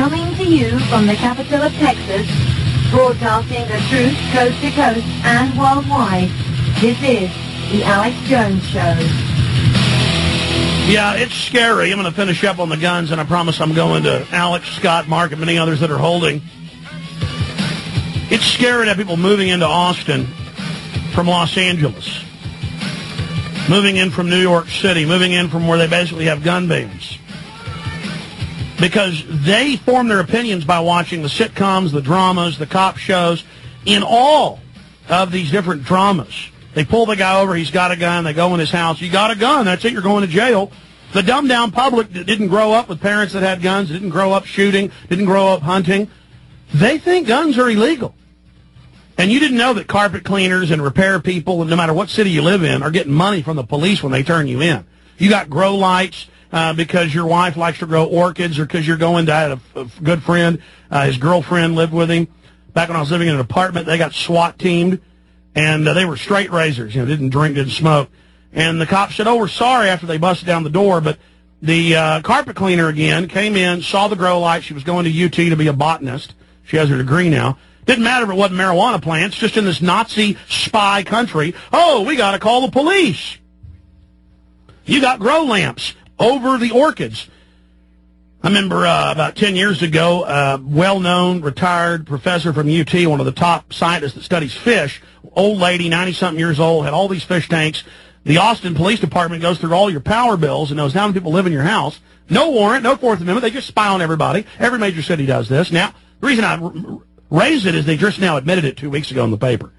Coming to you from the capital of Texas, broadcasting the truth coast to coast and worldwide, this is The Alex Jones Show. Yeah, it's scary. I'm going to finish up on the guns, and I promise I'm going to Alex, Scott, Mark, and many others that are holding. It's scary to have people moving into Austin from Los Angeles, moving in from New York City, moving in from where they basically have gun bans. Because they form their opinions by watching the sitcoms, the dramas, the cop shows. In all of these different dramas, they pull the guy over, he's got a gun, they go in his house, you got a gun, that's it, you're going to jail. The dumbed-down public that didn't grow up with parents that had guns, didn't grow up shooting, didn't grow up hunting, they think guns are illegal. And you didn't know that carpet cleaners and repair people, no matter what city you live in, are getting money from the police when they turn you in. You got grow lights because your wife likes to grow orchids, or because you're going to have a good friend, his girlfriend lived with him. Back when I was living in an apartment, they got SWAT teamed, and they were straight razors, didn't drink, didn't smoke. And the cops said, oh, we're sorry, after they busted down the door, but the carpet cleaner again came in, saw the grow light. She was going to UT to be a botanist. She has her degree now. Didn't matter if it wasn't marijuana plants, just in this Nazi spy country. Oh, we got to call the police. You got grow lamps over the orchids. I remember about 10 years ago, a well-known retired professor from UT, one of the top scientists that studies fish, old lady, 90-something years old, had all these fish tanks. The Austin Police Department goes through all your power bills and knows how many people live in your house. No warrant, no Fourth Amendment. They just spy on everybody. Every major city does this. Now, the reason I raised it is they just now admitted it 2 weeks ago in the paper.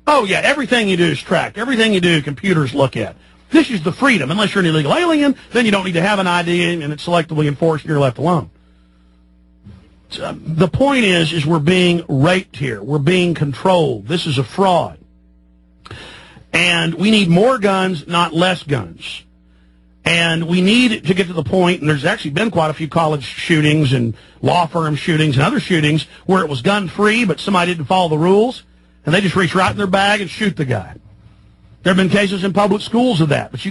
Oh, yeah, everything you do is tracked. Everything you do, computers look at. This is the freedom. Unless you're an illegal alien, then you don't need to have an ID, and it's selectively enforced, and you're left alone. So, the point is we're being raped here. We're being controlled. This is a fraud. And we need more guns, not less guns. And we need to get to the point, and there's actually been quite a few college shootings and law firm shootings and other shootings where it was gun-free, but somebody didn't follow the rules, and they just reach right in their bag and shoot the guy. There have been cases in public schools of that, but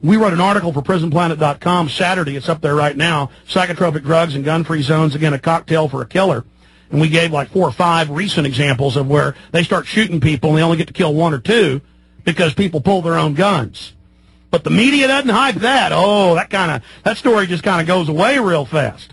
we wrote an article for PrisonPlanet.com Saturday, it's up there right now, Psychotropic Drugs and Gun-Free Zones, again, a cocktail for a killer. And we gave like 4 or 5 recent examples of where they start shooting people and they only get to kill 1 or 2 because people pull their own guns. But the media doesn't hype that. Oh, that story just kind of goes away real fast.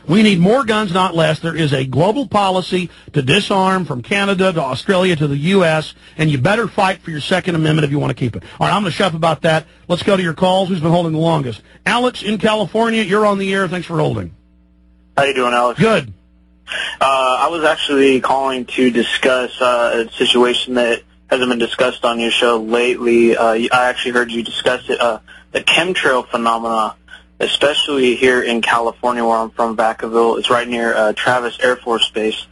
We need more guns, not less. There is a global policy to disarm from Canada to Australia to the U.S., and you better fight for your Second Amendment if you want to keep it. All right, I'm going to shut up about that. Let's go to your calls. Who's been holding the longest? Alex in California, you're on the air. Thanks for holding. How you doing, Alex? Good. I was actually calling to discuss a situation that hasn't been discussed on your show lately. I actually heard you discuss it, the chemtrail phenomena, especially here in California where I'm from, Vacaville. It's right near Travis Air Force Base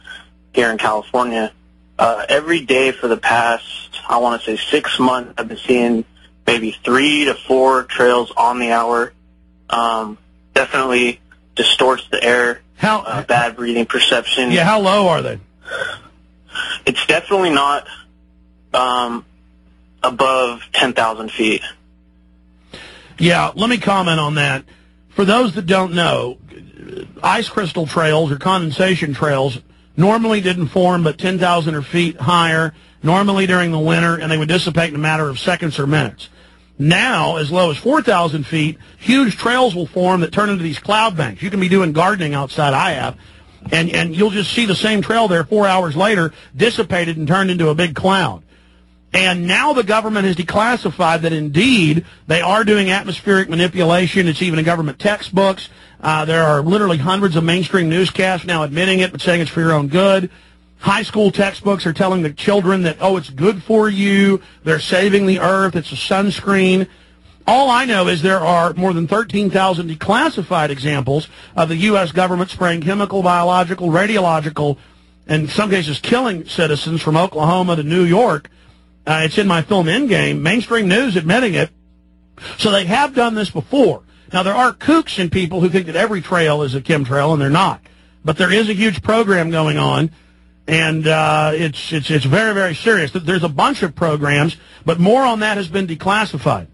here in California. Every day for the past, I want to say 6 months, I've been seeing maybe 3 to 4 trails on the hour. Definitely distorts the air. Bad breathing perception. Yeah, how low are they? It's definitely not above 10,000 feet. Yeah, let me comment on that. For those that don't know, ice crystal trails or condensation trails normally didn't form but 10,000 feet higher, normally during the winter, and they would dissipate in a matter of seconds or minutes. Now, as low as 4,000 feet, huge trails will form that turn into these cloud banks. You can be doing gardening outside, I have, and you'll just see the same trail there 4 hours later dissipated and turned into a big cloud. And now the government has declassified that indeed they are doing atmospheric manipulation. It's even in government textbooks. There are literally hundreds of mainstream newscasts now admitting it, but saying it's for your own good. High school textbooks are telling the children that, oh, it's good for you. They're saving the earth. It's a sunscreen. All I know is there are more than 13,000 declassified examples of the U.S. government spraying chemical, biological, radiological, and in some cases killing citizens from Oklahoma to New York. It's in my film Endgame, mainstream news admitting it. So they have done this before. Now, there are kooks in people who think that every trail is a chemtrail, and they're not. But there is a huge program going on, and it's very, very serious. There's a bunch of programs, but more on that has been declassified.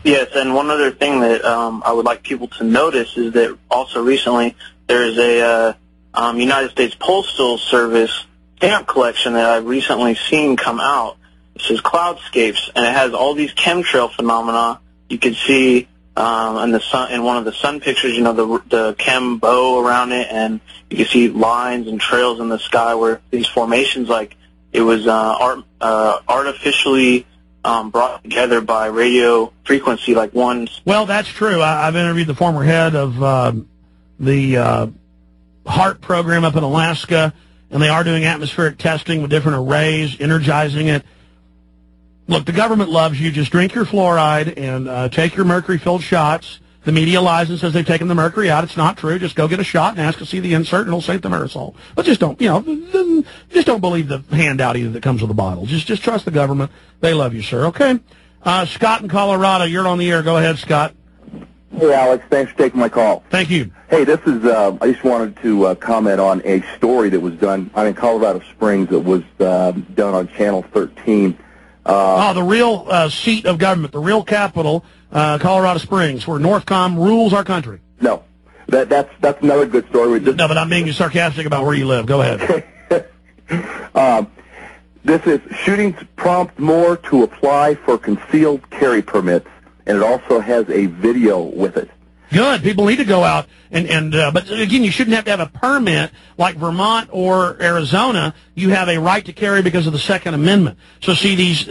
Yes, and one other thing that I would like people to notice is that also recently there is a United States Postal Service stamp collection that I've recently seen come out. It says Cloudscapes, and it has all these chemtrail phenomena. You can see in one of the sun pictures, the chem bow around it, and you can see lines and trails in the sky where these formations, like it was artificially brought together by radio frequency, like ones. Well, that's true. I've interviewed the former head of the HART program up in Alaska, and they are doing atmospheric testing with different arrays, energizing it. Look, the government loves you. Just drink your fluoride and take your mercury-filled shots. The media lies and says they've taken the mercury out. It's not true. Just go get a shot and ask to see the insert, and it'll save the aerosol. But just don't, just don't believe the handout either that comes with the bottle. Just trust the government. They love you, sir. Okay. Scott in Colorado, you're on the air. Go ahead, Scott. Hey, Alex. Thanks for taking my call. Thank you. Hey, this is, I just wanted to comment on a story that was done. I'm in Colorado Springs. It was done on Channel 13. The real seat of government, the real capital, Colorado Springs, where Northcom rules our country. No, that's another good story. No, but I'm being sarcastic about where you live. Go ahead. This is shootings prompt more to apply for concealed carry permits, and it also has a video with it. Good. People need to go out but again, you shouldn't have to have a permit like Vermont or Arizona. You have a right to carry because of the Second Amendment. So see these,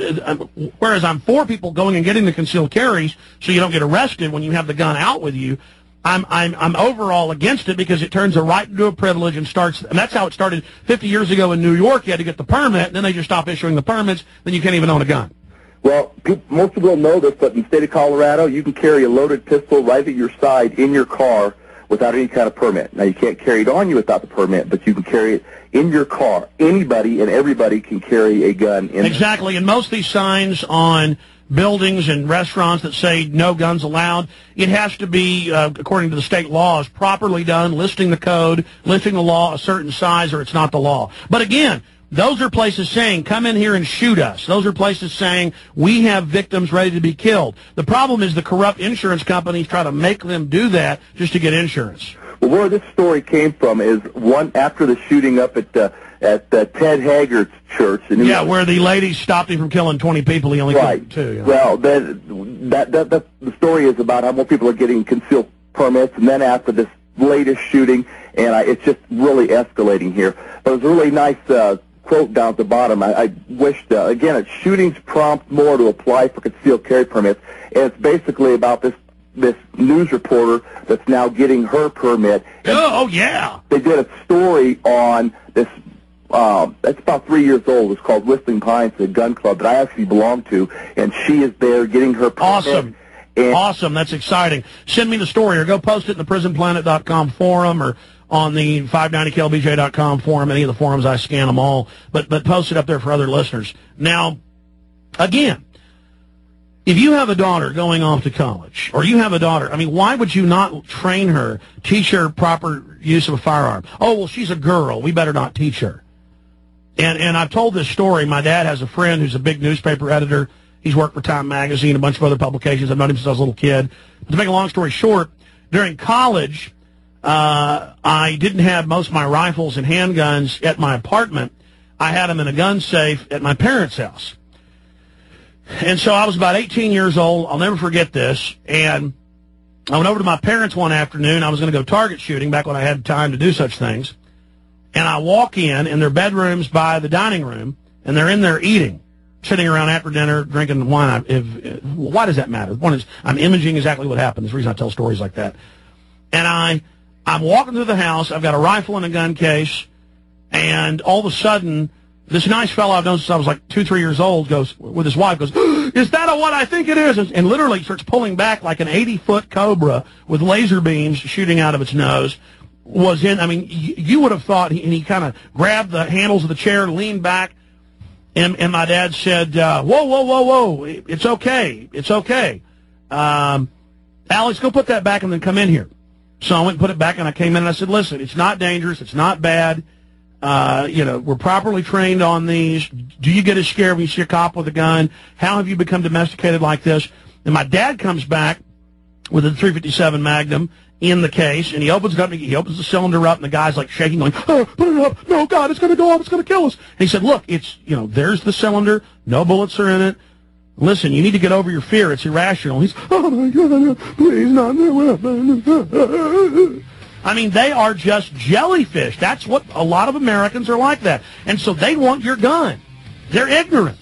whereas I'm for people going and getting the concealed carries so you don't get arrested when you have the gun out with you, I'm overall against it because it turns a right into a privilege and that's how it started 50 years ago in New York. You had to get the permit, and then they just stopped issuing the permits, then you can't even own a gun. Well, most people don't know this, but in the state of Colorado, you can carry a loaded pistol right at your side in your car without any kind of permit. Now, you can't carry it on you without the permit, but you can carry it in your car. Anybody and everybody can carry a gun in. Exactly, and most of these signs on buildings and restaurants that say no guns allowed, it has to be, according to the state laws, properly done, listing the code, listing the law a certain size, or it's not the law. But again, those are places saying, come in here and shoot us. Those are places saying, we have victims ready to be killed. The problem is the corrupt insurance companies try to make them do that just to get insurance. Well, where this story came from is after the shooting up at Ted Haggard's church. Where the lady stopped him from killing 20 people. He only killed 2. Yeah. Well, the story is about how more people are getting concealed permits, and then after this latest shooting, and it's just really escalating here. But it was a really nice quote down at the bottom. I wished, again, it's shootings prompt more to apply for concealed carry permits, and it's basically about this news reporter that's now getting her permit. Oh, yeah. They did a story on this, it's about 3 years old. It's called Whistling Pines, the gun club that I actually belong to, and she is there getting her permit. Awesome. Awesome. That's exciting. Send me the story or go post it in the prisonplanet.com forum or on the 590klbj.com forum. Any of the forums, I scan them all. But post it up there for other listeners. Now, again, if you have a daughter going off to college, or you have a daughter, why would you not train her, teach her proper use of a firearm? Oh, well, she's a girl. We better not teach her. And I've told this story. My dad has a friend who's a big newspaper editor. He's worked for Time Magazine, a bunch of other publications. I've known him since I was a little kid. But to make a long story short, during college, I didn't have most of my rifles and handguns at my apartment. I had them in a gun safe at my parents' house. And so I was about 18 years old. I'll never forget this. And I went over to my parents one afternoon. I was going to go target shooting back when I had time to do such things. And I walk in their bedroom's by the dining room, and they're in there eating, sitting around after dinner, drinking wine. Why does that matter? One is, I'm imaging exactly what happened. That's the reason I tell stories like that. And I'm walking through the house. I've got a rifle and a gun case, and all of a sudden, this nice fellow I've known since I was like 2-3 years old goes, with his wife, goes, is that what I think it is? And literally starts pulling back like an 80-foot cobra with laser beams shooting out of its nose. You would have thought, and he kind of grabbed the handles of the chair, leaned back, and my dad said, whoa, it's okay. It's okay. Alex, go put that back and then come in here. So I went and put it back, and I came in, and I said, listen, it's not dangerous. It's not bad. We're properly trained on these. Do you get as scared when you see a cop with a gun? How have you become domesticated like this? And my dad comes back with a .357 Magnum in the case, and he opens it up, he opens the cylinder up, and the guy's like shaking, going, oh, put it up, no, God, it's going to go off, it's going to kill us. And he said, look, it's, there's the cylinder, no bullets are in it. Listen, you need to get over your fear, it's irrational. He's, oh my God, please, not the weapon. I mean, they are just jellyfish. That's what a lot of Americans are like that. And so they want your gun. They're ignorant.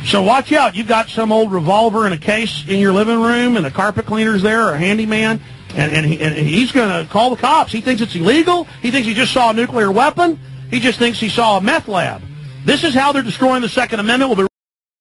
So watch out. You've got some old revolver in a case in your living room, and the carpet cleaner's there, or a handyman, and he's going to call the cops. He thinks it's illegal. He thinks he just saw a nuclear weapon. He just thinks he saw a meth lab. This is how they're destroying the Second Amendment. We'll be